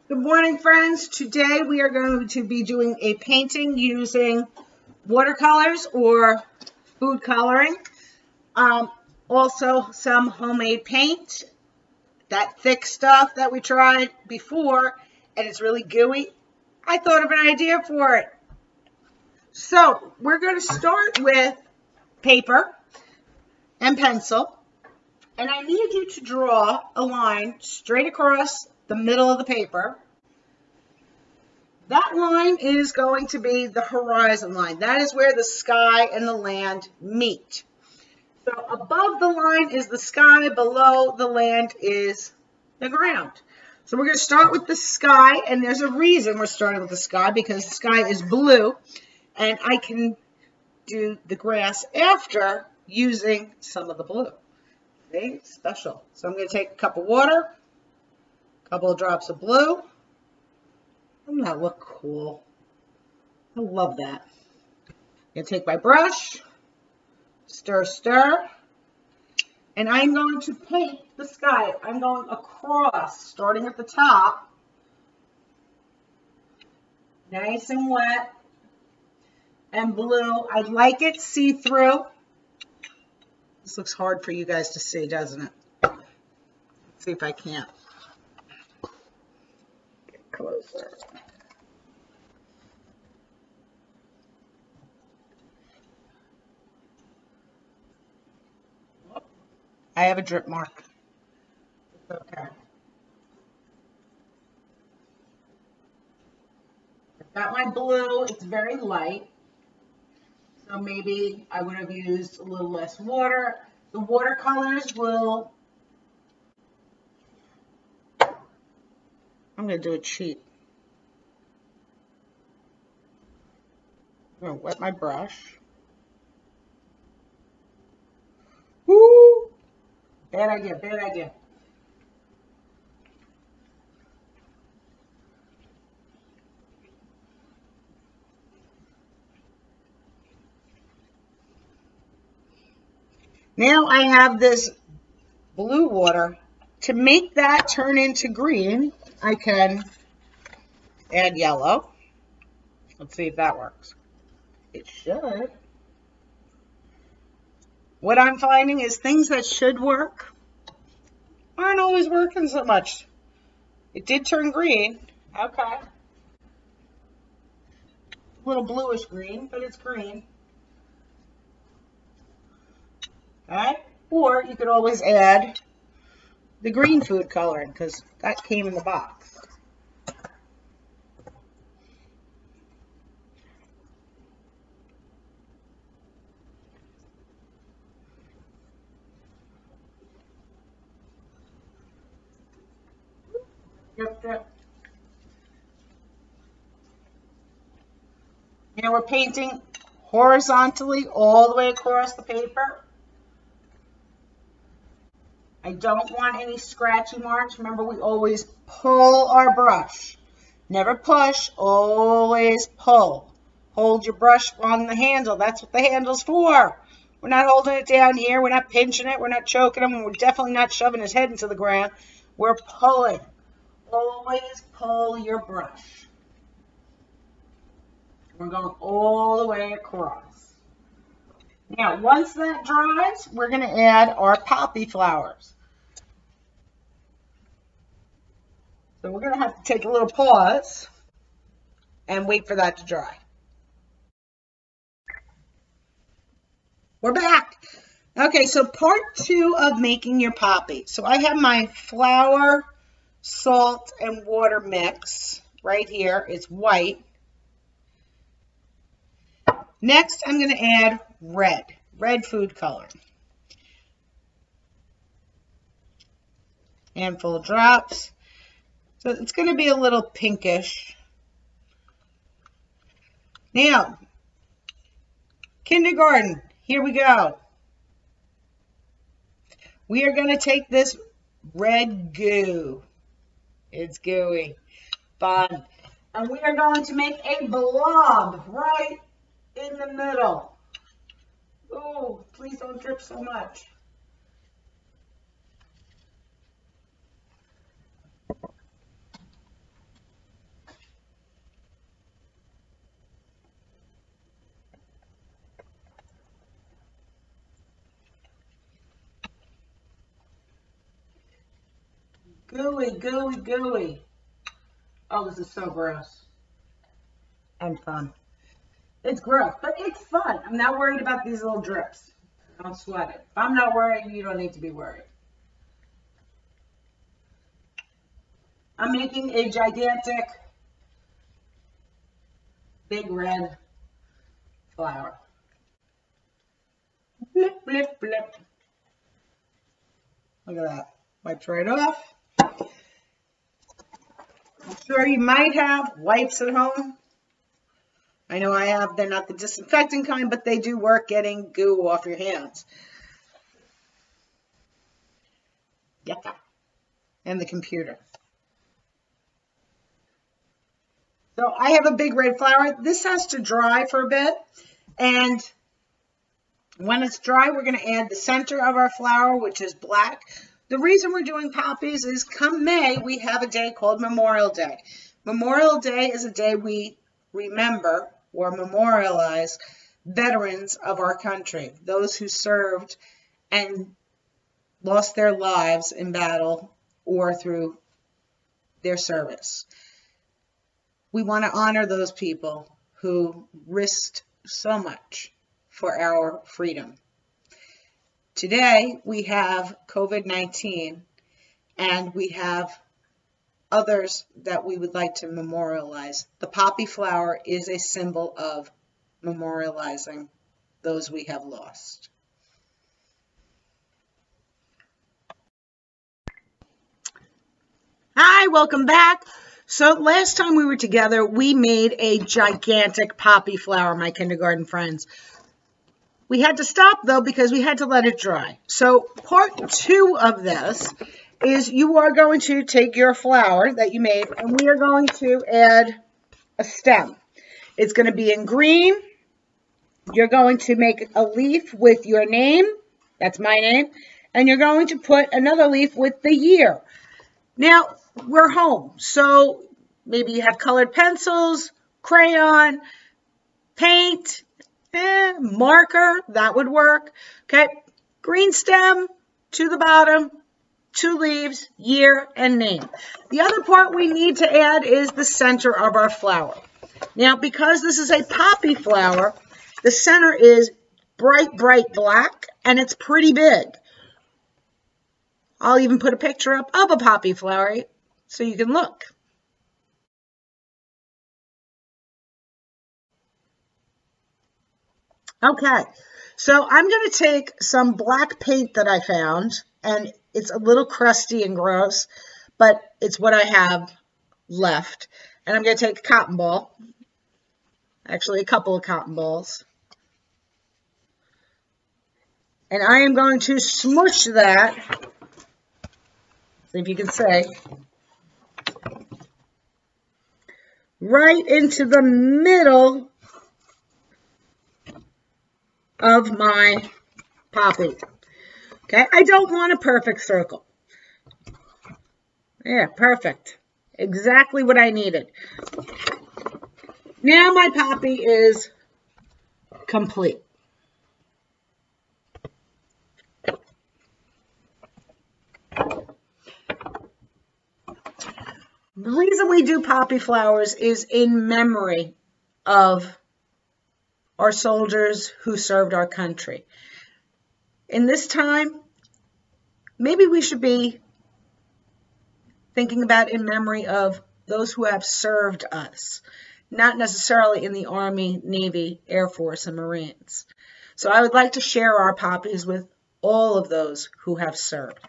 Good morning, friends. Today we are going to be doing a painting using watercolors or food coloring. Also some homemade paint, that thick stuff that we tried before, and it's really gooey. I thought of an idea for it. So we're going to start with paper and pencil, and I need you to draw a line straight across the middle of the paper. That line is going to be the horizon line. That is where the sky and the land meet. So above the line is the sky, below the land is the ground. So we're going to start with the sky, and there's a reason we're starting with the sky, because the sky is blue, and I can do the grass after using some of the blue. Okay, special. So I'm going to take a cup of water, a couple of drops of blue. Doesn't that look cool? I love that. I'm going to take my brush, stir, stir, and I'm going to paint the sky. I'm going across, starting at the top, nice and wet and blue. I like it see-through. This looks hard for you guys to see, doesn't it? Let's see if I can't. Get closer. I have a drip mark. It's okay. I've got my blue. It's very light. So maybe I would have used a little less water. The watercolors will... I'm going to do it cheap. I'm going to wet my brush. Woo! Bad idea, bad idea. Now I have this blue water. To make that turn into green, I can add yellow. Let's see if that works. It should. What I'm finding is things that should work aren't always working so much. It did turn green. Okay. A little bluish green, but it's green. Alright? Or you could always add the green food coloring, because that came in the box. Yep. Now we're painting horizontally all the way across the paper. I don't want any scratchy marks. Remember, we always pull our brush. Never push, always pull. Hold your brush on the handle. That's what the handle's for. We're not holding it down here. We're not pinching it. We're not choking him. And we're definitely not shoving his head into the ground. We're pulling. Always pull your brush. We're going all the way across. Now, once that dries, we're going to add our poppy flowers. So we're going to have to take a little pause and wait for that to dry. We're back. Okay, so part 2 of making your poppy. So I have my flour, salt, and water mix right here. It's white. Next, I'm going to add red food coloring. Handful of drops. So it's going to be a little pinkish. Now, kindergarten, here we go. We are going to take this red goo. It's gooey. Fun. And we are going to make a blob right in the middle. Oh, please don't drip so much. Gooey, gooey, gooey. Oh, this is so gross. And fun. It's gross, but it's fun. I'm not worried about these little drips. Don't sweat it. If I'm not worried, you don't need to be worried. I'm making a gigantic, big red flower. Blip, blip, blip. Look at that. Wipes right off. I'm sure you might have wipes at home. I know I have. They're not the disinfecting kind, but they do work getting goo off your hands. Yeah. And the computer. So I have a big red flower. This has to dry for a bit. And when it's dry, we're going to add the center of our flower, which is black. The reason we're doing poppies is come May, we have a day called Memorial Day. Memorial Day is a day we remember or memorialize veterans of our country, those who served and lost their lives in battle or through their service. We want to honor those people who risked so much for our freedom. Today, we have COVID-19, and we have others that we would like to memorialize. The poppy flower is a symbol of memorializing those we have lost. Hi, welcome back. So last time we were together, we made a gigantic poppy flower, my kindergarten friends. We had to stop, though, because we had to let it dry. So part 2 of this is you are going to take your flower that you made, and we are going to add a stem. It's going to be in green. You're going to make a leaf with your name. That's my name. And you're going to put another leaf with the year. Now, we're home, so maybe you have colored pencils, crayon, paint, marker, that would work. Okay, green stem to the bottom, 2 leaves, year, and name. The other part we need to add is the center of our flower. Now, because this is a poppy flower, the center is bright, bright black, and it's pretty big. I'll even put a picture up of a poppy flower so you can look. Okay, so I'm going to take some black paint that I found, and it's a little crusty and gross, but it's what I have left. And I'm going to take a cotton ball, actually a couple of cotton balls, and I am going to smush that, see if you can see, right into the middle of my poppy. Okay, I don't want a perfect circle. Yeah, perfect. Exactly what I needed. Now my poppy is complete. The reason we do poppy flowers is in memory of our soldiers who served our country. In this time, maybe we should be thinking about in memory of those who have served us, not necessarily in the Army, Navy, Air Force, and Marines. So I would like to share our poppies with all of those who have served.